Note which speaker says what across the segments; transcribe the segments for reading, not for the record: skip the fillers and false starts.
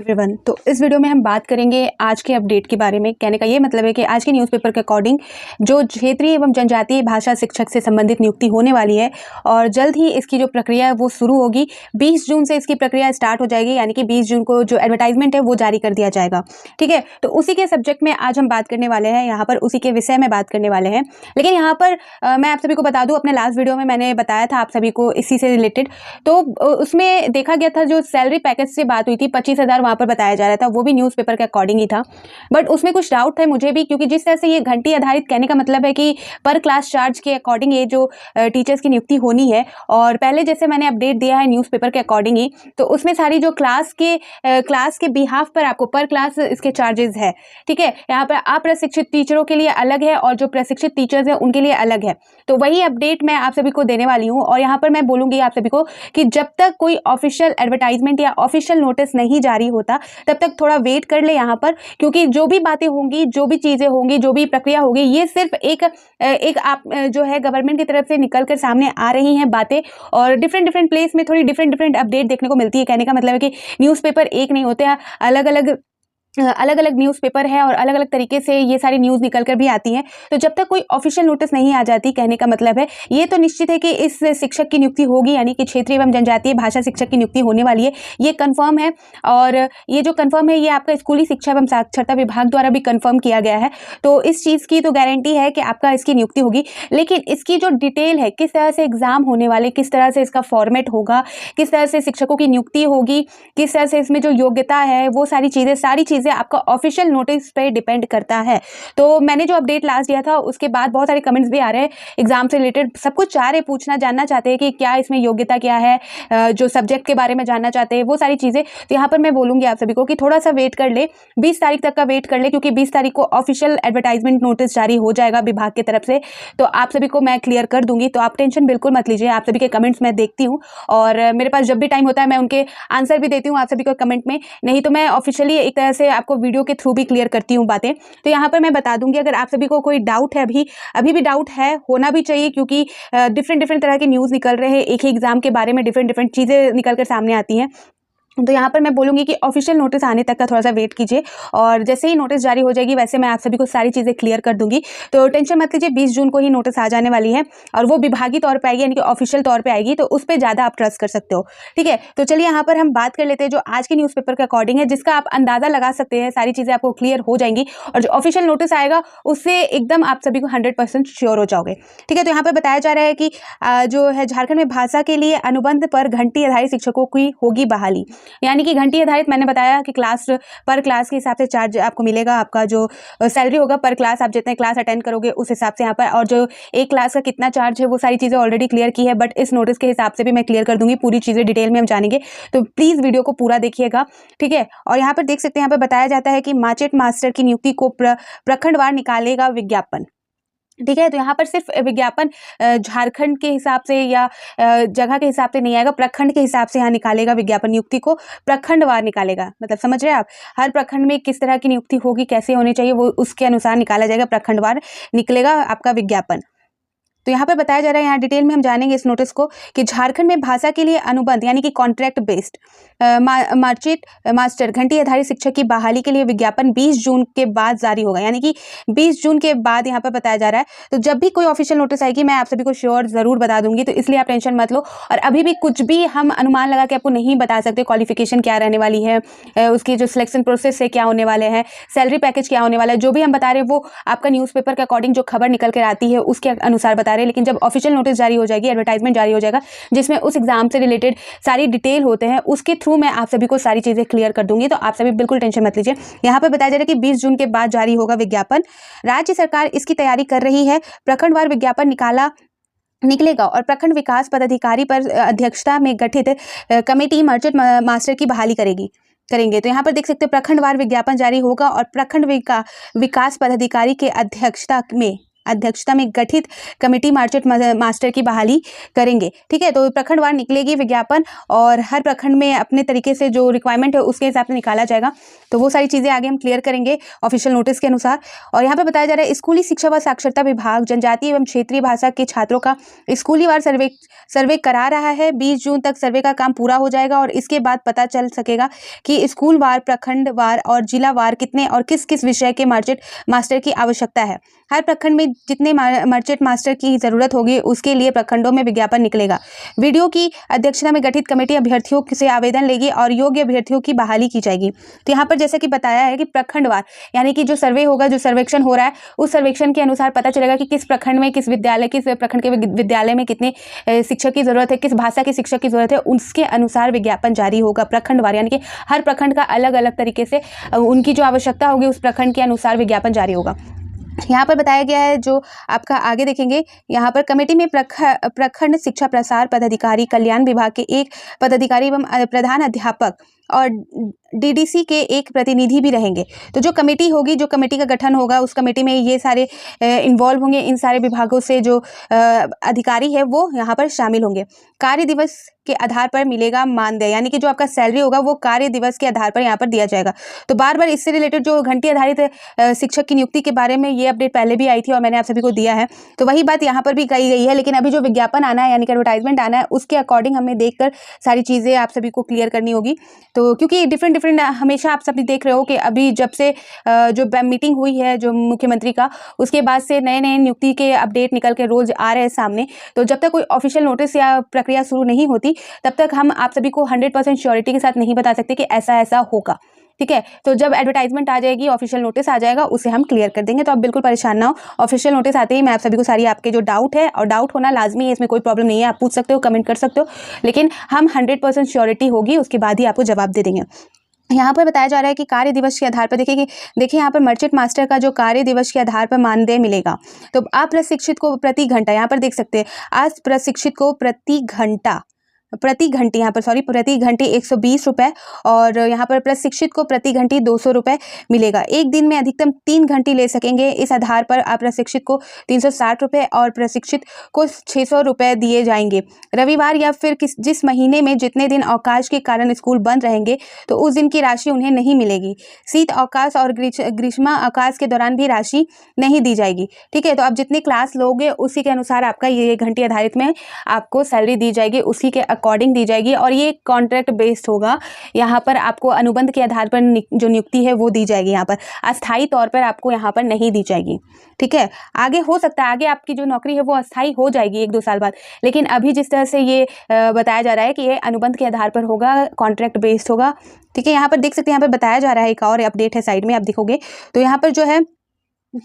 Speaker 1: Everyone, तो इस video में हम बात करेंगे आज के अपडेट के बारे में। कहने का ये मतलब है कि आज के न्यूज़पेपर के अकॉर्डिंग जो क्षेत्रीय एवं जनजातीय भाषा शिक्षक से संबंधित नियुक्ति होने वाली है और जल्द ही इसकी जो प्रक्रिया है वो शुरू होगी। 20 जून से इसकी प्रक्रिया स्टार्ट हो जाएगी, यानी कि 20 जून को जो एडवर्टाइजमेंट है वो जारी कर दिया जाएगा। ठीक है, तो उसी के सब्जेक्ट में आज हम बात करने वाले हैं, यहाँ पर उसी के विषय में बात करने वाले हैं। लेकिन यहाँ पर मैं आप सभी को बता दूँ, अपने लास्ट वीडियो में मैंने बताया था आप सभी को इसी से रिलेटेड, तो उसमें देखा गया था जो सैलरी पैकेज से बात हुई थी 25,000 वहाँ पर बताया जा रहा था, वो भी न्यूज़पेपर के अकॉर्डिंग ही था। बट उसमें कुछ डाउट है मुझे भी, क्योंकि जिस तरह से ये घंटी आधारित, कहने का मतलब है कि पर क्लास चार्ज के अकॉर्डिंग ये जो टीचर्स की नियुक्ति होनी है, और पहले जैसे मैंने अपडेट दिया है न्यूज़पेपर के अकॉर्डिंग ही, तो उसमें सारी जो क्लास के बिहाफ पर आपको पर क्लास इसके चार्जेस है। ठीक है, यहाँ पर अप्रशिक्षित टीचरों के लिए अलग है और जो प्रशिक्षित टीचर्स हैं उनके लिए अलग है। तो वही अपडेट मैं आप सभी को देने वाली हूँ, और यहाँ पर मैं बोलूँगी आप सभी को कि जब तक कोई ऑफिशियल एडवर्टाइजमेंट या ऑफिशियल नोटिस नहीं जारी होता तब तक थोड़ा वेट कर ले यहाँ पर, क्योंकि जो भी बातें होंगी, जो भी चीज़ें होंगी, जो भी प्रक्रिया होगी, ये सिर्फ एक आप जो है गवर्नमेंट की तरफ से निकल कर सामने आ रही हैं बातें, और डिफरेंट प्लेस में थोड़ी डिफरेंट अपडेट देखने को मिलती है। कहने का मतलब है कि न्यूज़पेपर एक नहीं होते हैं, अलग अलग न्यूज़पेपर है और अलग अलग तरीके से ये सारी न्यूज़ निकल कर भी आती हैं। तो जब तक कोई ऑफिशियल नोटिस नहीं आ जाती, कहने का मतलब है ये तो निश्चित है कि इस शिक्षक की नियुक्ति होगी, यानी कि क्षेत्रीय एवं जनजातीय भाषा शिक्षक की नियुक्ति होने वाली है, ये कंफर्म है। और ये जो कंफर्म है ये आपका स्कूली शिक्षा एवं साक्षरता विभाग द्वारा भी कंफर्म किया गया है। तो इस चीज़ की तो गारंटी है कि आपका इसकी नियुक्ति होगी। लेकिन इसकी जो डिटेल है, किस तरह से एग्जाम होने वाले, किस तरह से इसका फॉर्मेट होगा, किस तरह से शिक्षकों की नियुक्ति होगी, किस तरह से इसमें जो योग्यता है, वो सारी चीज़ें आपका ऑफिशियल नोटिस पे डिपेंड करता है। तो मैंने जो अपडेट लास्ट दिया था उसके बाद बहुत सारे कमेंट्स भी आ रहे हैं एग्जाम से रिलेटेड, सब कुछ चाह रहे, पूछना जानना चाहते हैं कि क्या इसमें योग्यता क्या है, जो सब्जेक्ट के बारे में जानना चाहते हैं, वो सारी चीज़ें। तो यहाँ पर मैं बोलूँगी आप सभी को कि थोड़ा सा वेट कर ले, 20 तारीख तक का वेट कर ले, क्योंकि 20 तारीख को ऑफिशियल एडवर्टाइजमेंट नोटिस जारी हो जाएगा विभाग की तरफ से। तो आप सभी को मैं क्लियर कर दूंगी, तो आप टेंशन बिल्कुल मत लीजिए। आप सभी के कमेंट्स मैं देखती हूँ, और मेरे पास जब भी टाइम होता है मैं उनके आंसर भी देती हूँ आप सभी को कमेंट में, नहीं तो मैं ऑफिशियली एक तरह से आपको वीडियो के थ्रू भी क्लियर करती हूँ बातें। तो यहाँ पर मैं बता दूंगी, अगर आप सभी को कोई डाउट है, अभी भी डाउट है, होना भी चाहिए, क्योंकि डिफरेंट तरह के न्यूज़ निकल रहे हैं एक ही एग्जाम के बारे में, डिफरेंट चीज़ें निकल कर सामने आती हैं। तो यहाँ पर मैं बोलूँगी कि ऑफिशियल नोटिस आने तक का थोड़ा सा वेट कीजिए, और जैसे ही नोटिस जारी हो जाएगी वैसे मैं आप सभी को सारी चीज़ें क्लियर कर दूंगी। तो टेंशन मत लीजिए, 20 जून को ही नोटिस आ जाने वाली है, और वो विभागीय तौर पे आएगी, यानी कि ऑफिशियल तौर पे आएगी, तो उस पर ज़्यादा आप ट्रस्ट कर सकते हो। ठीक है, तो चलिए यहाँ पर हम बात कर लेते हैं जो आज के न्यूज़पेपर के अकॉर्डिंग है, जिसका आप अंदाज़ा लगा सकते हैं, सारी चीज़ें आपको क्लियर हो जाएंगी, और जो ऑफिशियल नोटिस आएगा उससे एकदम आप सभी को 100% श्योर हो जाओगे। ठीक है, तो यहाँ पर बताया जा रहा है कि जो है झारखंड में भाषा के लिए अनुबंध पर घंटी आधारित शिक्षकों की होगी बहाली, यानी कि घंटी आधारित मैंने बताया कि पर क्लास के हिसाब से चार्ज आपको मिलेगा, आपका जो सैलरी होगा पर क्लास, आप जितने क्लास अटेंड करोगे उस हिसाब से यहाँ पर, और जो एक क्लास का कितना चार्ज है वो सारी चीज़ें ऑलरेडी क्लियर की है, बट इस नोटिस के हिसाब से भी मैं क्लियर कर दूंगी, पूरी चीज़ें डिटेल में हम जानेंगे, तो प्लीज़ वीडियो को पूरा देखिएगा। ठीक है, और यहाँ पर देख सकते हैं, यहाँ पर बताया जाता है कि माचेट मास्टर की नियुक्ति को प्रखंडवार निकालेगा विज्ञापन। ठीक है, तो यहाँ पर सिर्फ विज्ञापन झारखंड के हिसाब से या जगह के हिसाब से नहीं आएगा, प्रखंड के हिसाब से यहाँ निकालेगा विज्ञापन, नियुक्ति को प्रखंडवार निकालेगा। मतलब समझ रहे हैं आप, हर प्रखंड में किस तरह की नियुक्ति होगी, कैसे होनी चाहिए, वो उसके अनुसार निकाला जाएगा, प्रखंडवार निकलेगा आपका विज्ञापन। तो यहाँ पर बताया जा रहा है, यहाँ डिटेल में हम जानेंगे इस नोटिस को, कि झारखंड में भाषा के लिए अनुबंध यानी कि कॉन्ट्रैक्ट बेस्ड मार्कशीट मास्टर घंटी आधारित शिक्षक की बहाली के लिए विज्ञापन 20 जून के बाद जारी होगा, यानी कि 20 जून के बाद यहाँ पर बताया जा रहा है। तो जब भी कोई ऑफिशियल नोटिस आएगी मैं आप सभी को श्योर ज़रूर बता दूंगी, तो इसलिए आप टेंशन मत लो। और अभी भी कुछ भी हम अनुमान लगा के आपको नहीं बता सकते, क्वालिफिकेशन क्या रहने वाली है, उसकी जो सिलेक्शन प्रोसेस है क्या होने वाले हैं, सैलरी पैकेज क्या होने वाला है, जो भी हम बता रहे हैं वो आपका न्यूज़पेपर के अकॉर्डिंग जो खबर निकल कर आती है उसके अनुसार बता रहे हैं। लेकिन जब ऑफिशियल नोटिस जारी हो जाएगी, एडवर्टाइजमेंट जारी हो जाएगा, जिसमें उस एग्जाम से रिलेटेड सारी डिटेल होते हैं, उसके थ्रू मैं आप सभी को सारी चीज़ें क्लियर कर दूंगी, तो आप सभी बिल्कुल टेंशन मत लीजिए। यहाँ पर बताया जा रहा है कि 20 जून के बाद जारी होगा विज्ञापन, राज्य सरकार इसकी तैयारी कर रही है, प्रखंडवार विज्ञापन निकलेगा, और प्रखंड विकास पदाधिकारी पर अध्यक्षता में गठित कमेटी मर्चेंट मास्टर की बहाली करेंगे। तो यहाँ पर देख सकते हैं प्रखंडवार विज्ञापन जारी होगा, और प्रखंड विकास पदाधिकारी के अध्यक्षता में गठित कमेटी मार्चेंट मास्टर की बहाली करेंगे। ठीक है, तो प्रखंडवार निकलेगी विज्ञापन, और हर प्रखंड में अपने तरीके से जो रिक्वायरमेंट है उसके हिसाब से निकाला जाएगा। तो वो सारी चीज़ें आगे हम क्लियर करेंगे ऑफिशियल नोटिस के अनुसार। और यहाँ पे बताया जा रहा है स्कूली शिक्षा व साक्षरता विभाग जनजातीय एवं क्षेत्रीय भाषा के छात्रों का स्कूली वार सर्वे करा रहा है। 20 जून तक सर्वे का काम पूरा हो जाएगा और इसके बाद पता चल सकेगा कि स्कूल वार, प्रखंड वार और जिला वार कितने और किस किस विषय के मर्चेंट मास्टर की आवश्यकता है। हर प्रखंड में जितने मर्चेंट मास्टर की ज़रूरत होगी उसके लिए प्रखंडों में विज्ञापन निकलेगा। वीडियो की अध्यक्षता में गठित कमेटी अभ्यर्थियों से आवेदन लेगी और योग्य अभ्यर्थियों की बहाली की जाएगी। तो यहाँ पर जैसे कि बताया है कि प्रखंडवार यानी कि जो सर्वे होगा, जो सर्वेक्षण हो रहा है, उस सर्वेक्षण के अनुसार पता चलेगा कि किस प्रखंड में, किस विद्यालय, किस प्रखंड के विद्यालय में कितने शिक्षक की ज़रूरत है, किस भाषा के शिक्षक की ज़रूरत है, उसके अनुसार विज्ञापन जारी होगा प्रखंडवार। यानी कि हर प्रखंड का अलग अलग तरीके से उनकी जो आवश्यकता होगी उस प्रखंड के अनुसार विज्ञापन जारी होगा। यहाँ पर बताया गया है, जो आपका आगे देखेंगे, यहाँ पर कमेटी में प्रखंड शिक्षा प्रसार पदाधिकारी, कल्याण विभाग के एक पदाधिकारी एवं प्रधान अध्यापक और डीडीसी के एक प्रतिनिधि भी रहेंगे। तो जो कमेटी होगी, जो कमेटी का गठन होगा, उस कमेटी में ये सारे इन्वॉल्व होंगे। इन सारे विभागों से जो अधिकारी है वो यहाँ पर शामिल होंगे। कार्य दिवस के आधार पर मिलेगा मानदेय, यानी कि जो आपका सैलरी होगा वो कार्य दिवस के आधार पर यहाँ पर दिया जाएगा। तो बार बार इससे रिलेटेड जो घंटी आधारित शिक्षक की नियुक्ति के बारे में ये अपडेट पहले भी आई थी और मैंने आप सभी को दिया है, तो वही बात यहाँ पर भी कही गई है। लेकिन अभी जो विज्ञापन आना है, यानी कि एडवर्टाइजमेंट आना है, उसके अकॉर्डिंग हमें देखकर सारी चीज़ें आप सभी को क्लियर करनी होगी। तो क्योंकि डिफरेंट हमेशा आप सभी देख रहे हो कि अभी जब से जो मीटिंग हुई है जो मुख्यमंत्री का, उसके बाद से नए नए नियुक्ति के अपडेट निकल के रोज आ रहे हैं सामने। तो जब तक कोई ऑफिशियल नोटिस या प्रक्रिया शुरू नहीं होती तब तक हम आप सभी को 100% श्योरिटी के साथ नहीं बता सकते कि ऐसा ऐसा होगा। ठीक है, तो जब एडवर्टाइजमेंट आ जाएगी, ऑफिशियल नोटिस आ जाएगा, उसे हम क्लियर कर देंगे। तो आप बिल्कुल परेशान ना हो, ऑफिशियल नोटिस आते ही मैं आप सभी को सारी आपके जो डाउट है, और डाउट होना लाजमी है, इसमें कोई प्रॉब्लम नहीं है, आप पूछ सकते हो, कमेंट कर सकते हो, लेकिन हम 100% श्योरिटी होगी उसके बाद ही आपको जवाब दे देंगे। यहाँ पर बताया जा रहा है कि कार्य दिवस के आधार पर देखिए यहाँ पर मर्चेंट मास्टर का जो कार्य दिवस के आधार पर मानदेय मिलेगा। तो अप्रशिक्षित को प्रति घंटा, यहाँ पर देख सकते हैं, अप्रशिक्षित को प्रति घंटे 120 रुपये और यहाँ पर प्रशिक्षित को प्रति घंटे 200 रुपये मिलेगा। एक दिन में अधिकतम 3 घंटे ले सकेंगे। इस आधार पर अप्रशिक्षित को 360 रुपये और प्रशिक्षित को 600 रुपये दिए जाएंगे। रविवार या फिर जिस महीने में जितने दिन अवकाश के कारण स्कूल बंद रहेंगे तो उस दिन की राशि उन्हें नहीं मिलेगी। शीत अवकाश और ग्रीष्म अवकाश के दौरान भी राशि नहीं दी जाएगी। ठीक है, तो आप जितने क्लास लोगे उसी के अनुसार आपका ये घंटे आधारित में आपको सैलरी दी जाएगी, उसी के अकॉर्डिंग दी जाएगी। और ये कॉन्ट्रैक्ट बेस्ड होगा, यहाँ पर आपको अनुबंध के आधार पर जो नियुक्ति है वो दी जाएगी। यहाँ पर अस्थायी तौर पर आपको यहाँ पर नहीं दी जाएगी। ठीक है, आगे हो सकता है आगे आपकी जो नौकरी है वो अस्थायी हो जाएगी 1-2 साल बाद, लेकिन अभी जिस तरह से ये बताया जा रहा है कि ये अनुबंध के आधार पर होगा, कॉन्ट्रैक्ट बेस्ड होगा। ठीक है, यहाँ पर देख सकते हैं, यहाँ पर बताया जा रहा है, एक और अपडेट है साइड में आप देखोगे तो यहाँ पर जो है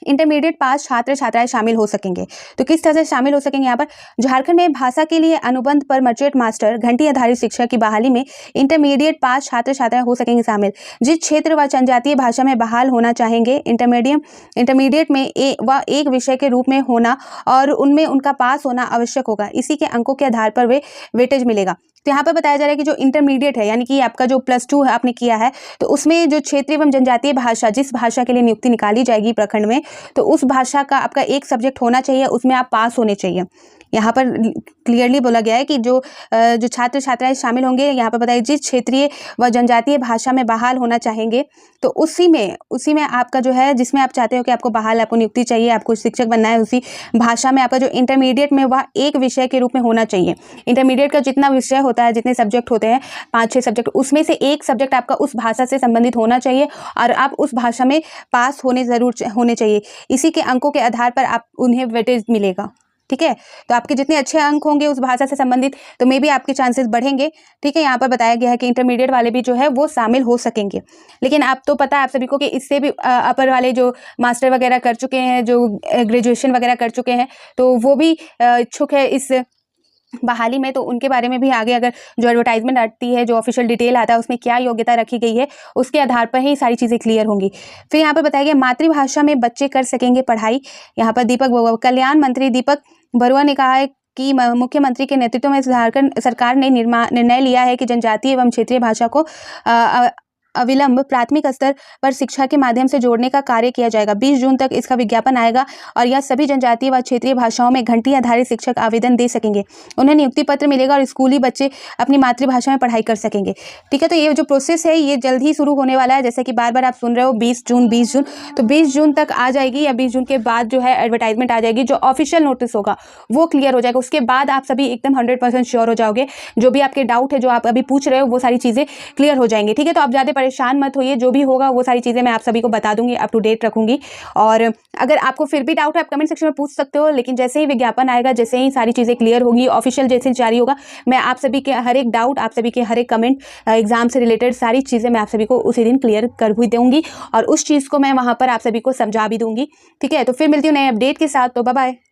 Speaker 1: इंटरमीडिएट पास छात्र छात्राएं शामिल हो सकेंगे। तो किस तरह से शामिल हो सकेंगे, यहाँ पर झारखंड में भाषा के लिए अनुबंध पर मर्चेंट मास्टर घंटी आधारित शिक्षा की बहाली में इंटरमीडिएट पास छात्र छात्राएं हो सकेंगे शामिल। जिस क्षेत्र व जनजातीय भाषा में बहाल होना चाहेंगे, इंटरमीडिएट में एक विषय के रूप में होना और उनमें उनका पास होना आवश्यक होगा। इसी के अंकों के आधार पर वे वेटेज मिलेगा। तो यहाँ पर बताया जा रहा है कि जो इंटरमीडिएट है, यानी कि आपका जो +2 है आपने किया है, तो उसमें जो क्षेत्रीय एवं जनजातीय भाषा, जिस भाषा के लिए नियुक्ति निकाली जाएगी प्रखंड में, तो उस भाषा का आपका एक सब्जेक्ट होना चाहिए, उसमें आप पास होने चाहिए। यहाँ पर क्लियरली बोला गया है कि जो छात्र छात्राएं शामिल होंगे, यहाँ पर बताइए जिस क्षेत्रीय व जनजातीय भाषा में बहाल होना चाहेंगे, तो उसी में आपका जो है, जिसमें आप चाहते हो कि आपको बहाल, आपको नियुक्ति चाहिए, आपको शिक्षक बनना है, उसी भाषा में आपका जो इंटरमीडिएट में वह एक विषय के रूप में होना चाहिए। इंटरमीडिएट का जितना विषय होता है, जितने सब्जेक्ट होते हैं, 5-6 सब्जेक्ट, उसमें से एक सब्जेक्ट आपका उस भाषा से संबंधित होना चाहिए और आप उस भाषा में पास होने चाहिए। इसी के अंकों के आधार पर आप उन्हें वेटेज मिलेगा। ठीक है, तो आपके जितने अच्छे अंक होंगे उस भाषा से संबंधित, तो मे भी आपके चांसेस बढ़ेंगे। ठीक है, यहाँ पर बताया गया है कि इंटरमीडिएट वाले भी जो है वो शामिल हो सकेंगे। लेकिन आप तो पता है आप सभी को कि इससे भी अपर वाले जो मास्टर वगैरह कर चुके हैं, जो ग्रेजुएशन वगैरह कर चुके हैं, तो वो भी इच्छुक है इस बहाली में। तो उनके बारे में भी आगे अगर जो एडवर्टाइजमेंट आती है, जो ऑफिशियल डिटेल आता है, उसमें क्या योग्यता रखी गई है, उसके आधार पर ही सारी चीज़ें क्लियर होंगी। फिर यहाँ पर बताया गया मातृभाषा में बच्चे कर सकेंगे पढ़ाई। यहाँ पर कल्याण मंत्री दीपक बरुआ ने कहा है कि मुख्यमंत्री के नेतृत्व में झारखंड सरकार ने निर्णय लिया है कि जनजातीय एवं क्षेत्रीय भाषा को अविलंब प्राथमिक स्तर पर शिक्षा के माध्यम से जोड़ने का कार्य किया जाएगा। 20 जून तक इसका विज्ञापन आएगा और यह सभी जनजातीय व क्षेत्रीय भाषाओं में घंटी आधारित शिक्षक आवेदन दे सकेंगे। उन्हें नियुक्ति पत्र मिलेगा और स्कूली बच्चे अपनी मातृभाषा में पढ़ाई कर सकेंगे। ठीक है, तो ये जो प्रोसेस है ये जल्द ही शुरू होने वाला है। जैसे कि बार बार आप सुन रहे हो 20 जून 20 जून, तो 20 जून तक आ जाएगी या 20 जून के बाद जो है एडवर्टाइजमेंट आ जाएगी। जो ऑफिशियल नोटिस होगा वो क्लियर हो जाएगा। उसके बाद आप सभी एकदम 100% श्योर हो जाओगे। जो भी आपके डाउट है, जो आप अभी पूछ रहे हो, वो सारी चीज़ें क्लियर हो जाएंगी। ठीक है, तो आप ज़्यादा परेशान मत होइए। जो भी होगा वो सारी चीज़ें मैं आप सभी को बता दूंगी, अप टू डेट रखूंगी। और अगर आपको फिर भी डाउट है आप कमेंट सेक्शन में पूछ सकते हो। लेकिन जैसे ही विज्ञापन आएगा, जैसे ही सारी चीज़ें क्लियर होगी, ऑफिशियल जैसे जारी होगा, मैं आप सभी के हर एक डाउट, आप सभी के हर एक कमेंट, एग्जाम से रिलेटेड सारी चीज़ें मैं आप सभी को उसी दिन क्लियर कर भी दूंगी और उस चीज़ को मैं वहाँ पर आप सभी को समझा भी दूंगी। ठीक है, तो फिर मिलती हूँ नए अपडेट के साथ। तो बाय बाय।